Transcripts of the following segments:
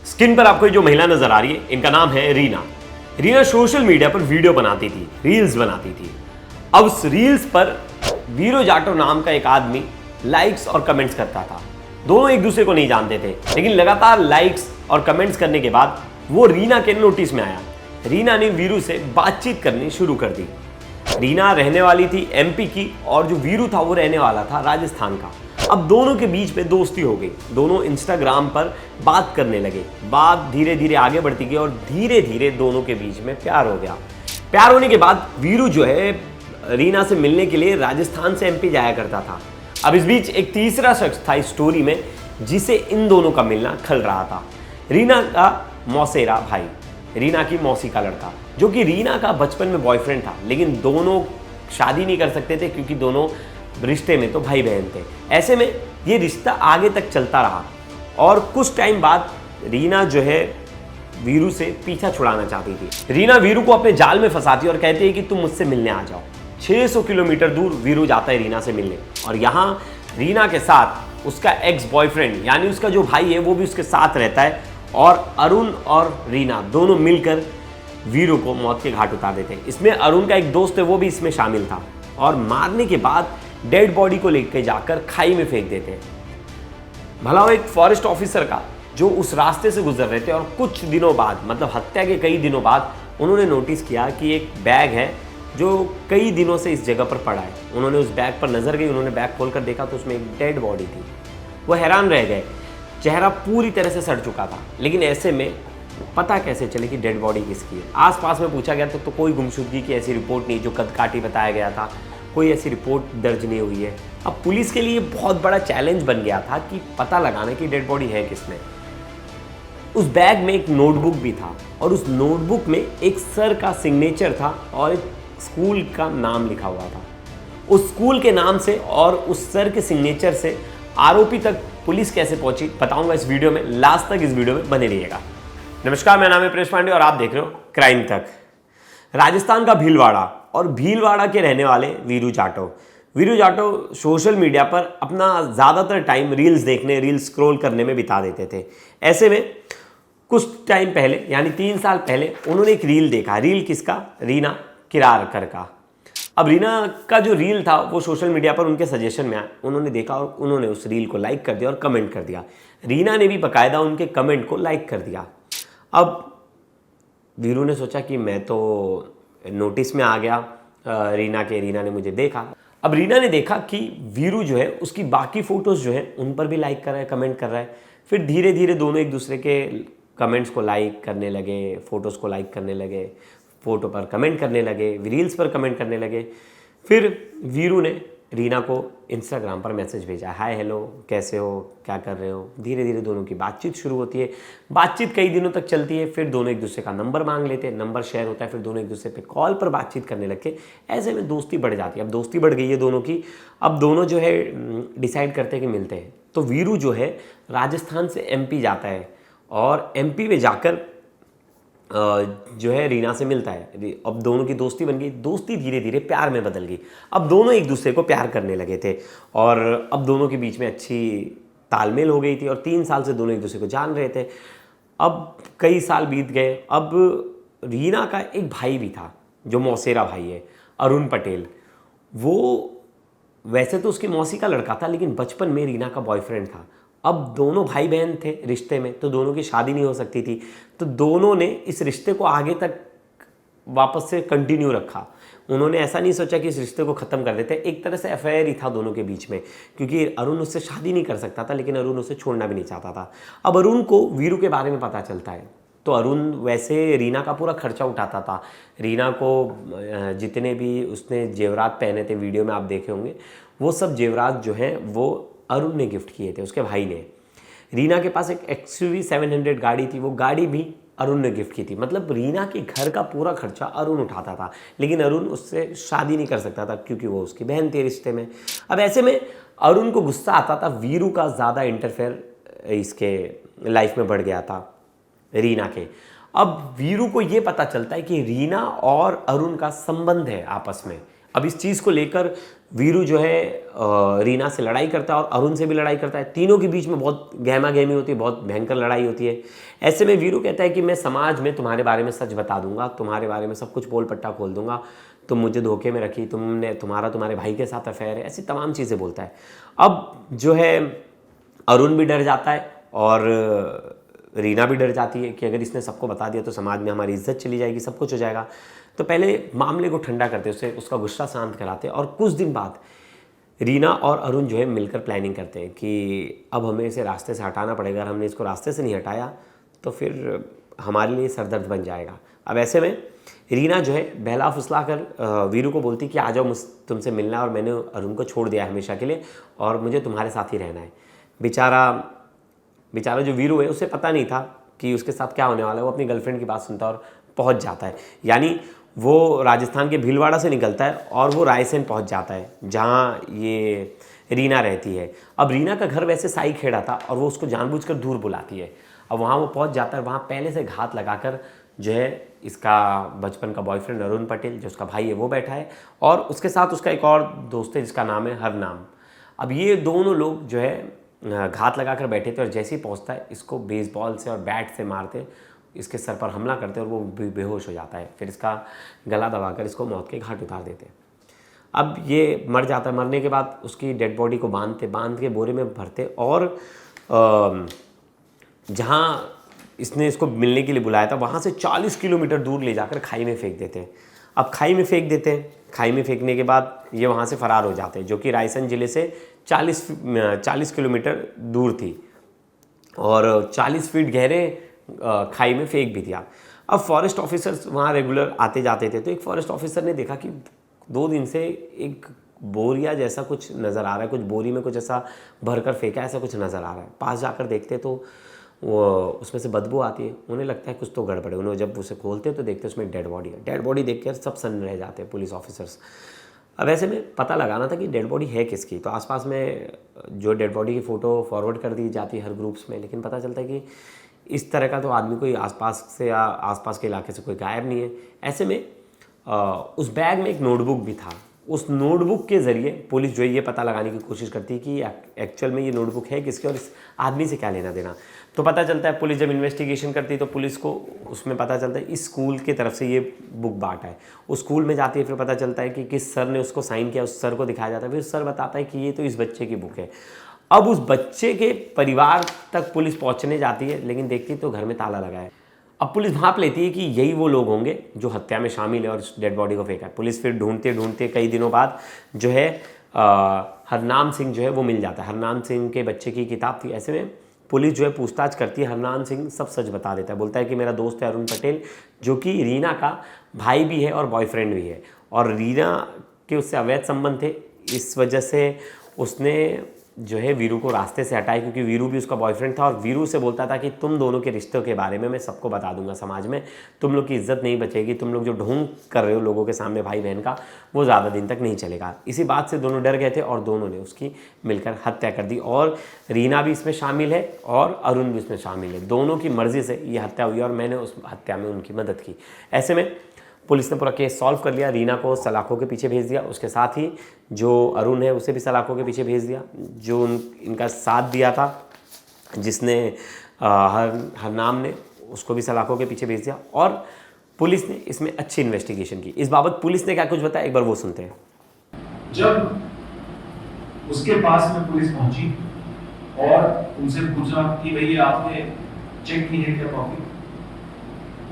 Screen पर आपको जो महिला नजर आ रही है, इनका नाम है रीना। रीना सोशल मीडिया पर वीडियो बनाती थी, रील्स बनाती थी। अब उस रील्स पर वीरू जाटो नाम का एक आदमी लाइक्स और कमेंट्स करता था। दोनों एक दूसरे को नहीं जानते थे, लेकिन लगातार लाइक्स और कमेंट्स करने के बाद वो रीना के नोटिस में आया। रीना ने वीरू से बातचीत करनी शुरू कर दी। रीना रहने वाली थी एमपी की और जो वीरू था वो रहने वाला था राजस्थान का। अब दोनों के बीच में दोस्ती हो गई, दोनों इंस्टाग्राम पर बात करने लगे। बात धीरे धीरे आगे बढ़ती गई और धीरे धीरे दोनों के बीच में प्यार हो गया। प्यार होने के बाद वीरू जो है रीना से मिलने के लिए राजस्थान से एमपी जाया करता था। अब इस बीच एक तीसरा शख्स था इस स्टोरी में जिसे इन दोनों का मिलना खल रहा था। रीना का मौसेरा भाई, रीना की मौसी का लड़का, जो कि रीना का बचपन में बॉयफ्रेंड था, लेकिन दोनों शादी नहीं कर सकते थे क्योंकि दोनों रिश्ते में तो भाई बहन थे। ऐसे में ये रिश्ता आगे तक चलता रहा और कुछ टाइम बाद रीना जो है वीरू से पीछा छुड़ाना चाहती थी। रीना वीरू को अपने जाल में फंसाती और कहती है कि तुम मुझसे मिलने आ जाओ। 600 किलोमीटर दूर वीरू जाता है रीना से मिलने और यहाँ रीना के साथ उसका एक्स बॉयफ्रेंड यानी उसका जो भाई है वो भी उसके साथ रहता है और अरुण और रीना दोनों मिलकर वीरू को मौत के घाट उतार देते हैं। इसमें अरुण का एक दोस्त है वो भी इसमें शामिल था और मारने के बाद डेड बॉडी को लेकर जाकर खाई में फेंक देते हैं। भला वो एक फॉरेस्ट ऑफिसर का जो उस रास्ते से गुजर रहे थे और कुछ दिनों बाद मतलब हत्या के कई दिनों बाद उन्होंने नोटिस किया कि एक बैग है जो कई दिनों से इस जगह पर पड़ा है। उन्होंने उस बैग पर नजर गई, उन्होंने बैग खोलकर देखा तो उसमें एक डेड बॉडी थी। वो हैरान रह गए, चेहरा पूरी तरह से सड़ चुका था, लेकिन ऐसे में पता कैसे चले कि डेड बॉडी किसकी है। आसपास में पूछा गया तो कोई गुमशुदगी की ऐसी रिपोर्ट नहीं, जो कदकाठी बताया गया था कोई ऐसी रिपोर्ट दर्ज नहीं हुई है। अब पुलिस के लिए बहुत बड़ा चैलेंज बन गया था कि पता लगाना कि डेड बॉडी है किसमें। उस बैग में एक नोटबुक भी था और उस नोटबुक में एक सर का सिग्नेचर था और एक स्कूल का नाम लिखा हुआ था। उस स्कूल के नाम से और उस सर के सिग्नेचर से आरोपी तक पुलिस कैसे पहुंची बताऊंगा इस वीडियो में। लास्ट तक इस वीडियो में बने रहिएगा। नमस्कार, मेरा नाम है प्रेष पांडे और आप देख रहे हो क्राइम तक। राजस्थान का भीलवाड़ा और भीलवाड़ा के रहने वाले वीरू जाटो। वीरू जाटो सोशल मीडिया पर अपना ज़्यादातर टाइम रील्स देखने, रील्स स्क्रॉल करने में बिता देते थे। ऐसे में कुछ टाइम पहले यानी 3 साल पहले उन्होंने एक रील देखा। रील किसका? रीना किरारकर का। अब रीना का जो रील था वो सोशल मीडिया पर उनके सजेशन में आया, उन्होंने देखा और उन्होंने उस रील को लाइक कर दिया और कमेंट कर दिया। रीना ने भी बाकायदा उनके कमेंट को लाइक कर दिया। अब वीरू ने सोचा कि मैं तो नोटिस में आ गया रीना ने मुझे देखा। अब रीना ने देखा कि वीरू जो है उसकी बाकी फ़ोटोज़ जो है उन पर भी लाइक कर रहा है, कमेंट कर रहा है। फिर धीरे धीरे दोनों एक दूसरे के कमेंट्स को लाइक करने लगे, फ़ोटोज़ को लाइक करने लगे, फ़ोटो पर कमेंट करने लगे, रील्स पर कमेंट करने लगे। फिर वीरू ने रीना को इंस्टाग्राम पर मैसेज भेजा, हाय हेलो कैसे हो, क्या कर रहे हो। धीरे धीरे दोनों की बातचीत शुरू होती है। बातचीत कई दिनों तक चलती है। फिर दोनों एक दूसरे का नंबर मांग लेते हैं, नंबर शेयर होता है। फिर दोनों एक दूसरे पे कॉल पर बातचीत करने लगते। ऐसे में दोस्ती बढ़ जाती है। अब दोस्ती बढ़ गई है दोनों की। अब दोनों जो है डिसाइड करते हैं कि मिलते हैं। तो वीरू जो है राजस्थान से एमपी जाता है और एमपी में जाकर जो है रीना से मिलता है। अब दोनों की दोस्ती बन गई। दोस्ती धीरे धीरे प्यार में बदल गई। अब दोनों एक दूसरे को प्यार करने लगे थे और अब दोनों के बीच में अच्छी तालमेल हो गई थी और 3 साल से दोनों एक दूसरे को जान रहे थे। अब कई साल बीत गए। अब रीना का एक भाई भी था जो मौसेरा भाई है, अरुण पटेल। वो वैसे तो उसकी मौसी का लड़का था, लेकिन बचपन में रीना का बॉयफ्रेंड था। अब दोनों भाई बहन थे रिश्ते में, तो दोनों की शादी नहीं हो सकती थी। तो दोनों ने इस रिश्ते को आगे तक वापस से कंटिन्यू रखा। उन्होंने ऐसा नहीं सोचा कि इस रिश्ते को ख़त्म कर देते। एक तरह से अफेयर ही था दोनों के बीच में, क्योंकि अरुण उससे शादी नहीं कर सकता था, लेकिन अरुण उसे छोड़ना भी नहीं चाहता था। अब अरुण को वीरू के बारे में पता चलता है तो अरुण वैसे रीना का पूरा खर्चा उठाता था। रीना को जितने भी उसने जेवरात पहने थे, वीडियो में आप देखे होंगे, वो सब जेवरात जो हैं वो अरुण ने गिफ्ट किए थे, उसके भाई ने। रीना के पास एक XUV 700 गाड़ी थी, वो गाड़ी भी अरुण ने गिफ्ट की थी। मतलब रीना के घर का पूरा खर्चा अरुण उठाता था, लेकिन अरुण उससे शादी नहीं कर सकता था क्योंकि वो उसकी बहन थी रिश्ते में। अब ऐसे में अरुण को गुस्सा आता था, वीरू का ज़्यादा इंटरफेयर इसके लाइफ में बढ़ गया था रीना के। अब वीरू को ये पता चलता है कि रीना और अरुण का संबंध है आपस में। अब इस चीज़ को लेकर वीरू जो है रीना से लड़ाई करता है और अरुण से भी लड़ाई करता है। तीनों के बीच में बहुत गहमा गहमी होती है, बहुत भयंकर लड़ाई होती है। ऐसे में वीरू कहता है कि मैं समाज में तुम्हारे बारे में सच बता दूंगा, तुम्हारे बारे में सब कुछ पोल पट्टा खोल दूंगा, तुम मुझे धोखे में रखी, तुम्हारे भाई के साथ अफेयर है, ऐसी तमाम चीज़ें बोलता है। अब जो है अरुण भी डर जाता है और रीना भी डर जाती है कि अगर इसने सबको बता दिया तो समाज में हमारी इज्जत चली जाएगी, सब कुछ हो जाएगा। तो पहले मामले को ठंडा करते, उसका गुस्सा शांत कराते और कुछ दिन बाद रीना और अरुण जो है मिलकर प्लानिंग करते हैं कि अब हमें इसे रास्ते से हटाना पड़ेगा। अगर हमने इसको रास्ते से नहीं हटाया तो फिर हमारे लिए सरदर्द बन जाएगा। अब ऐसे में रीना जो है बहला फुसला कर वीरू को बोलती कि आ जाओ, तुमसे मिलना, और मैंने अरुण को छोड़ दिया है हमेशा के लिए और मुझे तुम्हारे साथ ही रहना है। बेचारा जो वीरू है उसे पता नहीं था कि उसके साथ क्या होने वाला है। वो अपनी गर्लफ्रेंड की बात सुनता है और पहुंच जाता है। यानी वो राजस्थान के भीलवाड़ा से निकलता है और वो रायसेन पहुंच जाता है जहाँ ये रीना रहती है। अब रीना का घर वैसे साई खेड़ा था और वो उसको जानबूझकर दूर बुलाती है। अब वहाँ वो पहुँच जाता है, वहाँ पहले से घात लगाकर जो है इसका बचपन का बॉयफ्रेंड अरुण पटेल, जो उसका भाई है, वो बैठा है और उसके साथ उसका एक और दोस्त है जिसका नाम है हरनाम। अब ये दोनों लोग जो है घात लगाकर बैठे थे और जैसे ही पहुँचता है इसको बेसबॉल से और बैट से मारते, इसके सर पर हमला करते और वो बेहोश हो जाता है। फिर इसका गला दबाकर इसको मौत के घाट उतार देते। अब ये मर जाता है। मरने के बाद उसकी डेड बॉडी को बांध के बोरे में भरते और जहाँ इसने इसको मिलने के लिए बुलाया था वहाँ से 40 किलोमीटर दूर ले जाकर खाई में फेंक देते हैं। अब खाई में फेंकने के बाद ये वहाँ से फरार हो जाते हैं, जो कि रायसेन ज़िले से 40 किलोमीटर दूर थी और 40 फीट गहरे खाई में फेंक भी दिया। अब फॉरेस्ट ऑफिसर्स वहाँ रेगुलर आते जाते थे, तो एक फॉरेस्ट ऑफिसर ने देखा कि 2 दिन से एक बोरिया जैसा कुछ नज़र आ रहा है, कुछ बोरी में कुछ ऐसा भरकर फेंका ऐसा कुछ नज़र आ रहा है। पास जाकर देखते तो वो उसमें से बदबू आती है। उन्हें लगता है कुछ तो गड़बड़ है। उन्हें जब उसे खोलते तो देखते उसमें डेड बॉडी है। डेड बॉडी देखकर सब सन्न रह जाते हैं पुलिस ऑफिसर्स। अब ऐसे में पता लगाना था कि डेड बॉडी है किसकी, तो आसपास में जो डेड बॉडी की फ़ोटो फॉरवर्ड कर दी जाती है हर ग्रुप्स में, लेकिन पता चलता है कि इस तरह का तो आदमी कोई आसपास से या आसपास के इलाके से कोई गायब नहीं है। ऐसे में उस बैग में एक नोटबुक भी था। उस नोटबुक के ज़रिए पुलिस जो है ये पता लगाने की कोशिश करती है कि एक्चुअल में ये नोटबुक है किसकी और इस आदमी से क्या लेना देना। तो पता चलता है, पुलिस जब इन्वेस्टिगेशन करती है तो पुलिस को उसमें पता चलता है इस स्कूल की तरफ से ये बुक बांटा है। उस स्कूल में जाती है, फिर पता चलता है कि किस सर ने उसको साइन किया, उस सर को दिखाया जाता है। फिर सर बताता है कि ये तो इस बच्चे की बुक है। अब उस बच्चे के परिवार तक पुलिस पहुंचने जाती है, लेकिन देखती तो घर में ताला लगा है। अब पुलिस भांप लेती है कि यही वो लोग होंगे जो हत्या में शामिल है और डेड बॉडी को फेंका है। पुलिस फिर ढूंढते कई दिनों बाद जो है हरनाम सिंह जो है वो मिल जाता है। हरनाम सिंह के बच्चे की किताब थी। ऐसे में पुलिस जो है पूछताछ करती है। हरनाम सिंह सब सच बता देता है, बोलता है कि मेरा दोस्त है अरुण पटेल, जो कि रीना का भाई भी है और बॉयफ्रेंड भी है, और रीना के उससे अवैध संबंध थे। इस वजह से उसने जो है वीरू को रास्ते से हटाया, क्योंकि वीरू भी उसका बॉयफ्रेंड था और वीरू से बोलता था कि तुम दोनों के रिश्तों के बारे में मैं सबको बता दूंगा समाज में, तुम लोग की इज्जत नहीं बचेगी, तुम लोग जो ढोंग कर रहे हो लोगों के सामने भाई बहन का, वो ज़्यादा दिन तक नहीं चलेगा। इसी बात से दोनों डर गए थे और दोनों ने उसकी मिलकर हत्या कर दी। और रीना भी इसमें शामिल है और अरुण भी इसमें शामिल है। दोनों की मर्जी से ये हत्या हुई और मैंने उस हत्या में उनकी मदद की। ऐसे में पुलिस ने पूरा केस सॉल्व कर लिया। रीना को सलाखों के पीछे भेज दिया, उसके साथ ही जो अरुण है उसे भी सलाखों के पीछे भेज दिया। जो इनका साथ दिया था, जिसने हरनाम ने, उसको भी सलाखों के पीछे भेज दिया। और पुलिस ने इसमें अच्छी इन्वेस्टिगेशन की। इस बाबत पुलिस ने क्या कुछ बताया, एक बार वो सुनते हैं। जब उसके पास में पुलिस पहुंची और उनसे पूछा कि भैया आपने चेक की है क्या कॉपी,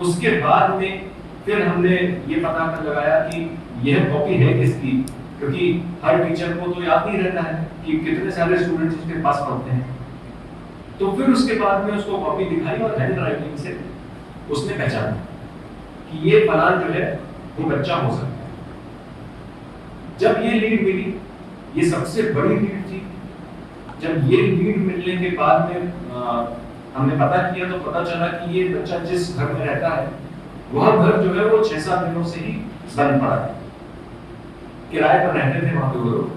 उसके बाद में फिर हमने ये पता कर लगाया कि यह कॉपी है किसकी, क्योंकि हर टीचर को तो याद नहीं रहता है कि कितने सारे स्टूडेंट्स उसके पास पढ़ते हैं। तो फिर उसके बाद में उसको कॉपी दिखाई और हैंड राइटिंग से उसने पहचाना कि ये फलान जो है वो बच्चा हो सकता है। जब ये लीड मिली, ये सबसे बड़ी लीड थी। जब ये लीड मिलने के बाद में हमने पता किया तो पता चला कि ये बच्चा जिस घर में रहता है वह घर जो है वो 6-7 दिनों से ही बंद पड़ा है। किराए पर रहते थे वहां पे वो लोग,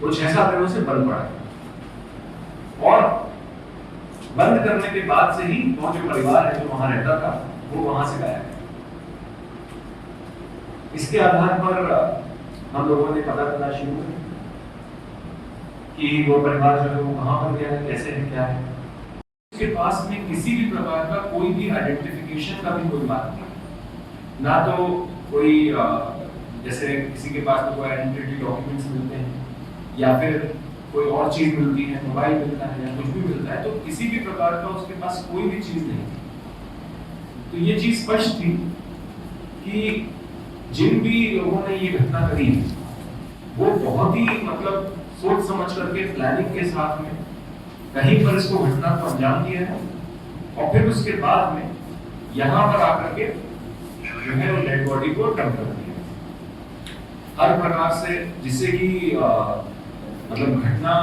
वो 6-7 दिनों से बंद पड़ा है। और बंद करने के बाद से ही वो जो परिवार है जो वहां रहता था वो वहां से गायब है। इसके आधार पर हम लोगों ने पता करना शुरू किया कि वो परिवार जो है वो कहाँ पर गया है, कैसे है, क्या है। उसके पास में किसी भी प्रकार का कोई भी आइडेंटिफिकेशन का भी कोई बात नहीं, ना तो कोई जैसे किसी के पास में कोई आइडेंटिटी डॉक्यूमेंट्स मिलते हैं या फिर कोई और चीज मिलती है, मोबाइल मिलता है या कुछ भी मिलता है, तो किसी भी प्रकार का उसके पास कोई भी चीज नहीं थी। तो ये चीज स्पष्ट थी कि जिन भी लोगों ने ये घटना करी वो बहुत ही मतलब सोच समझ करके प्लानिंग के साथ में कहीं पर इसको घटना को अंजाम दिया है और फिर उसके बाद में यहाँ पर आकर के जो है वो डेड बॉडी को डंप कर दिया हर प्रकार से, जिससे कि मतलब घटना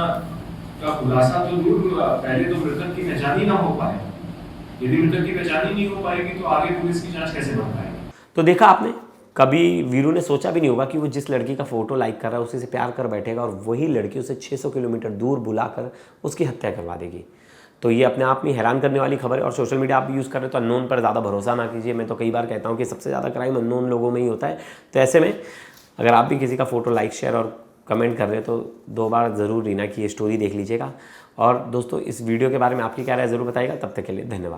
का खुलासा तो दूर, पहले तो मृतक की पहचान ही ना हो पाए। यदि मृतक की पहचान ही नहीं हो पाएगी तो आगे पुलिस की जांच कैसे बन पाएगी। तो देखा आपने, कभी वीरू ने सोचा भी नहीं होगा कि वो जिस लड़की का फोटो लाइक कर रहा है उसी से प्यार कर बैठेगा और वही लड़की उसे 600 किलोमीटर दूर बुलाकर उसकी हत्या करवा देगी। तो ये अपने आप में हैरान करने वाली खबर है। और सोशल मीडिया आप भी यूज़ कर रहे हो तो अननोन पर ज़्यादा भरोसा ना कीजिए। मैं तो कई बार कहता हूँ कि सबसे ज़्यादा क्राइम अननोन लोगों में ही होता है। तो ऐसे में अगर आप भी किसी का फ़ोटो लाइक, शेयर और कमेंट कर रहे हो तो 2 बार ज़रूर रीना की ये स्टोरी देख लीजिएगा। और दोस्तों, इस वीडियो के बारे में आपकी क्या राय ज़रूर बताइएगा। तब तक के लिए धन्यवाद।